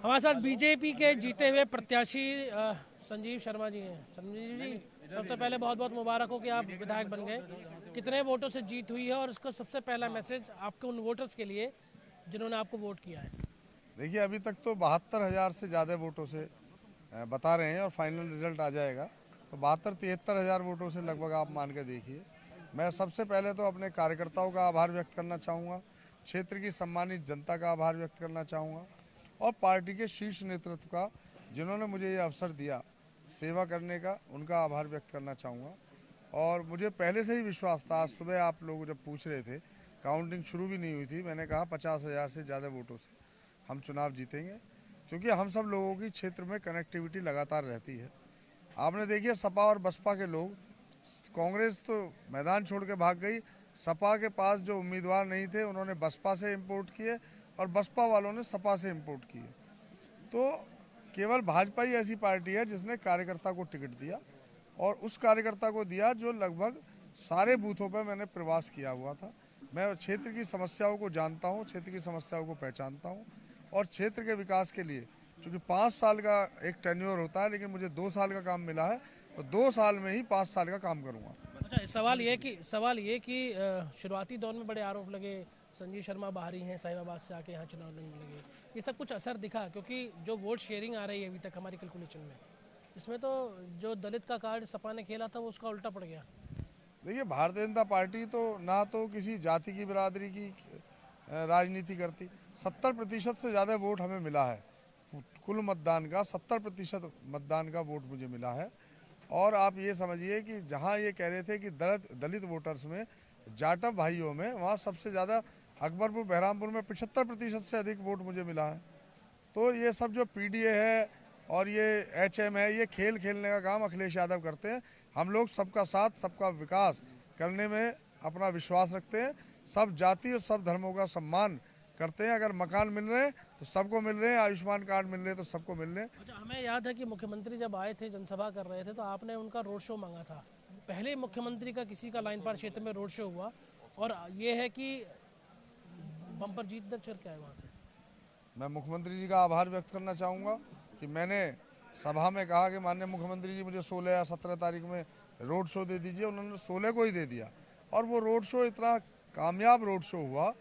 हमारे साथ बीजेपी के जीते हुए प्रत्याशी संजीव शर्मा जी हैं। संजीव जी, सबसे पहले बहुत बहुत मुबारक हो कि आप विधायक बन गए। कितने वोटों से जीत हुई है और इसका सबसे पहला मैसेज आपके उन वोटर्स के लिए जिन्होंने आपको वोट किया है? देखिए, अभी तक तो 72,000 से ज़्यादा वोटों से बता रहे हैं और फाइनल रिजल्ट आ जाएगा तो 72-73,000 वोटों से लगभग आप मान के देखिए। मैं सबसे पहले तो अपने कार्यकर्ताओं का आभार व्यक्त करना चाहूँगा, क्षेत्र की सम्मानित जनता का आभार व्यक्त करना चाहूँगा और पार्टी के शीर्ष नेतृत्व का, जिन्होंने मुझे ये अवसर दिया सेवा करने का, उनका आभार व्यक्त करना चाहूँगा। और मुझे पहले से ही विश्वास था, आज सुबह आप लोग जब पूछ रहे थे, काउंटिंग शुरू भी नहीं हुई थी, मैंने कहा 50,000 से ज़्यादा वोटों से हम चुनाव जीतेंगे, क्योंकि हम सब लोगों की क्षेत्र में कनेक्टिविटी लगातार रहती है। आपने देखिए, सपा और बसपा के लोग, कांग्रेस तो मैदान छोड़ के भाग गई, सपा के पास जो उम्मीदवार नहीं थे उन्होंने बसपा से इम्पोर्ट किए और बसपा वालों ने सपा से इम्पोर्ट किए। तो केवल भाजपा ही ऐसी पार्टी है जिसने कार्यकर्ता को टिकट दिया और उस कार्यकर्ता को दिया जो लगभग सारे बूथों पर मैंने प्रवास किया हुआ था। मैं क्षेत्र की समस्याओं को जानता हूँ, क्षेत्र की समस्याओं को पहचानता हूँ और क्षेत्र के विकास के लिए, क्योंकि 5 साल का एक टेन्योर होता है, लेकिन मुझे 2 साल का काम मिला है तो 2 साल में ही 5 साल का काम करूँगा। अच्छा, सवाल ये कि शुरुआती दौर में बड़े आरोप लगे, संजीव शर्मा बाहरी हैं, साहिबाबाद से आके यहाँ चुनाव लड़ने लगे। ये सब कुछ असर दिखा? क्योंकि जो वोट शेयरिंग आ रही है अभी तक हमारी कैलकुलेशन में, इसमें तो जो दलित का कार्ड सपा ने खेला था वो उसका उल्टा पड़ गया। देखिए, भारतीय जनता पार्टी तो ना तो किसी जाति की बिरादरी की राजनीति करती। 70% से ज़्यादा वोट हमें मिला है, कुल मतदान का 70% मतदान का वोट मुझे मिला है। और आप ये समझिए कि जहाँ ये कह रहे थे कि दलित वोटर्स में, जाटव भाइयों में, वहाँ सबसे ज़्यादा अकबरपुर बहरामपुर में 75% से अधिक वोट मुझे मिला है। तो ये सब जो पीडीए है और ये एचएम है, ये खेल खेलने का काम अखिलेश यादव करते हैं। हम लोग सबका साथ, सबका विकास करने में अपना विश्वास रखते हैं, सब जाति और सब धर्मों का सम्मान करते हैं। अगर मकान मिल रहे हैं तो सबको मिल रहे हैं, आयुष्मान कार्ड मिल रहे हैं तो सबको मिल रहे हैं। अच्छा, हमें याद है कि मुख्यमंत्री जब आए थे, जनसभा कर रहे थे, तो आपने उनका रोड शो मांगा था। पहले मुख्यमंत्री का किसी का लाइन पार क्षेत्र में रोड शो हुआ और ये है कि बम्पर जीत दर्ज करके आए वहाँ से। मैं मुख्यमंत्री जी का आभार व्यक्त करना चाहूँगा कि मैंने सभा में कहा कि माननीय मुख्यमंत्री जी, मुझे 16 या 17 तारीख में रोड शो दे दीजिए। उन्होंने 16 को ही दे दिया और वो रोड शो इतना कामयाब रोड शो हुआ।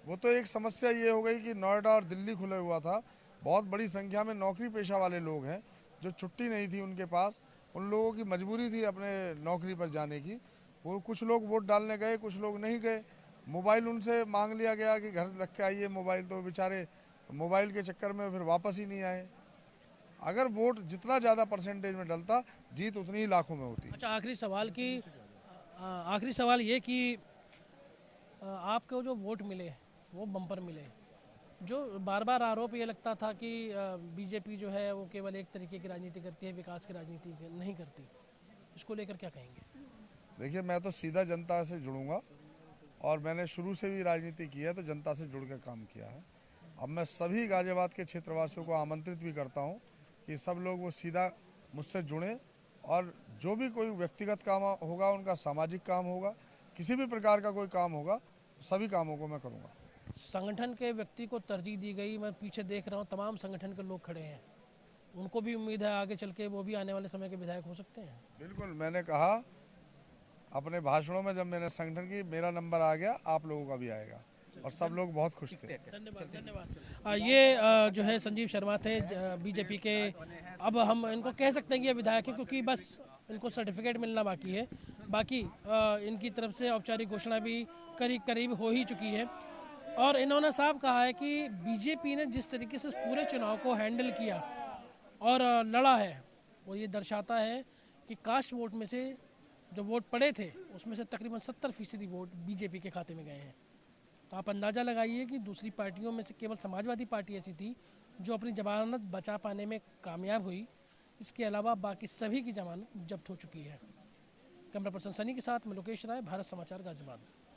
वो तो एक समस्या ये हो गई कि नोएडा और दिल्ली खुले हुआ था, बहुत बड़ी संख्या में नौकरी पेशा वाले लोग हैं जो छुट्टी नहीं थी उनके पास, उन लोगों की मजबूरी थी अपने नौकरी पर जाने की। वो कुछ लोग वोट डालने गए, कुछ लोग नहीं गए। मोबाइल उनसे मांग लिया गया कि घर रख के आइए मोबाइल, तो बेचारे मोबाइल के चक्कर में फिर वापस ही नहीं आए। अगर वोट जितना ज़्यादा परसेंटेज में डलता, जीत उतनी ही लाखों में होती। अच्छा, आखिरी सवाल ये कि आपको जो वोट मिले वो बम्पर मिले। जो बार बार आरोप ये लगता था कि बीजेपी जो है वो केवल एक तरीके की राजनीति करती है, विकास की राजनीति नहीं करती, इसको लेकर क्या कहेंगे? देखिए, मैं तो सीधा जनता से जुड़ूंगा और मैंने शुरू से भी राजनीति की है तो जनता से जुड़ के काम किया है। अब मैं सभी गाजियाबाद के क्षेत्रवासियों को आमंत्रित भी करता हूं कि सब लोग वो सीधा मुझसे जुड़ें और जो भी कोई व्यक्तिगत काम होगा, उनका सामाजिक काम होगा, किसी भी प्रकार का कोई काम होगा, सभी कामों को मैं करूँगा। संगठन के व्यक्ति को तरजीह दी गई। मैं पीछे देख रहा हूँ, तमाम संगठन के लोग खड़े हैं, उनको भी उम्मीद है आगे चल के वो भी आने वाले समय के विधायक हो सकते हैं। बिल्कुल, मैंने कहा अपने भाषणों में, जब मैंने संगठन की, मेरा नंबर आ गया, आप लोगों का भी आएगा और सब लोग बहुत खुश थे। धन्यवाद। ये जो है संजीव शर्मा थे बीजेपी के। अब हम इनको कह सकते हैं कि ये विधायक है, क्योंकि बस इनको सर्टिफिकेट मिलना बाकी है। बाकी इनकी तरफ से औपचारिक घोषणा भी करीब करीब हो ही चुकी है और इन्होंने साफ कहा है कि बीजेपी ने जिस तरीके से पूरे चुनाव को हैंडल किया और लड़ा है, वो ये दर्शाता है कि कास्ट वोट में से जो वोट पड़े थे उसमें से तकरीबन 70% वोट बीजेपी के खाते में गए हैं। तो आप अंदाज़ा लगाइए कि दूसरी पार्टियों में से केवल समाजवादी पार्टी ऐसी थी जो अपनी जमानत बचा पाने में कामयाब हुई। इसके अलावा बाकी सभी की जमानत जब्त हो चुकी है। कैमरा पर्सन सनी के साथ मैं लोकेश राय, भारत समाचार, गाजियाबाद।